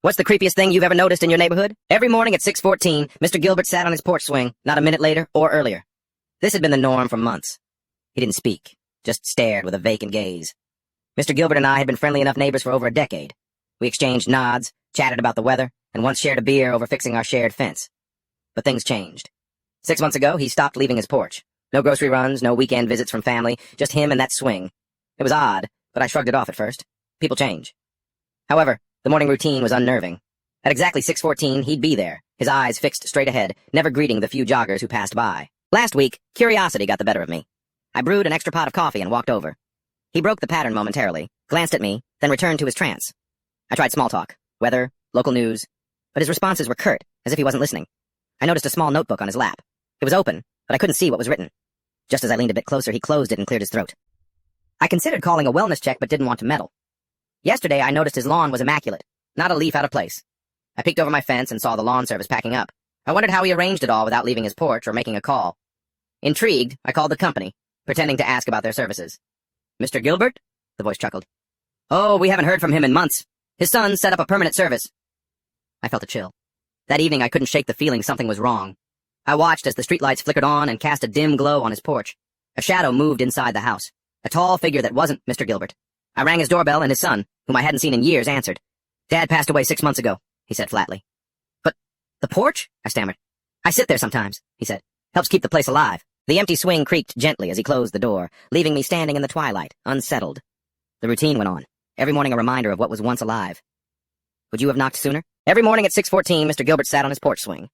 What's the creepiest thing you've ever noticed in your neighborhood? Every morning at 6:14, Mr. Gilbert sat on his porch swing, not a minute later or earlier. This had been the norm for months. He didn't speak, just stared with a vacant gaze. Mr. Gilbert and I had been friendly enough neighbors for over a decade. We exchanged nods, chatted about the weather, and once shared a beer over fixing our shared fence. But things changed. 6 months ago, he stopped leaving his porch. No grocery runs, no weekend visits from family, just him and that swing. It was odd, but I shrugged it off at first. People change. However, the morning routine was unnerving. At exactly 6:14, he'd be there, his eyes fixed straight ahead, never greeting the few joggers who passed by. Last week, curiosity got the better of me. I brewed an extra pot of coffee and walked over. He broke the pattern momentarily, glanced at me, then returned to his trance. I tried small talk, weather, local news, but his responses were curt, as if he wasn't listening. I noticed a small notebook on his lap. It was open, but I couldn't see what was written. Just as I leaned a bit closer, he closed it and cleared his throat. I considered calling a wellness check, but didn't want to meddle. Yesterday, I noticed his lawn was immaculate, not a leaf out of place. I peeked over my fence and saw the lawn service packing up. I wondered how he arranged it all without leaving his porch or making a call. Intrigued, I called the company, pretending to ask about their services. "Mr. Gilbert?" the voice chuckled. "Oh, we haven't heard from him in months. His son set up a permanent service." I felt a chill. That evening, I couldn't shake the feeling something was wrong. I watched as the streetlights flickered on and cast a dim glow on his porch. A shadow moved inside the house, a tall figure that wasn't Mr. Gilbert. I rang his doorbell and his son, whom I hadn't seen in years, answered. "Dad passed away 6 months ago," he said flatly. "But the porch?" I stammered. "I sit there sometimes," he said. "Helps keep the place alive." The empty swing creaked gently as he closed the door, leaving me standing in the twilight, unsettled. The routine went on, every morning a reminder of what was once alive. Would you have knocked sooner? Every morning at 6:14, Mr. Gilbert sat on his porch swing.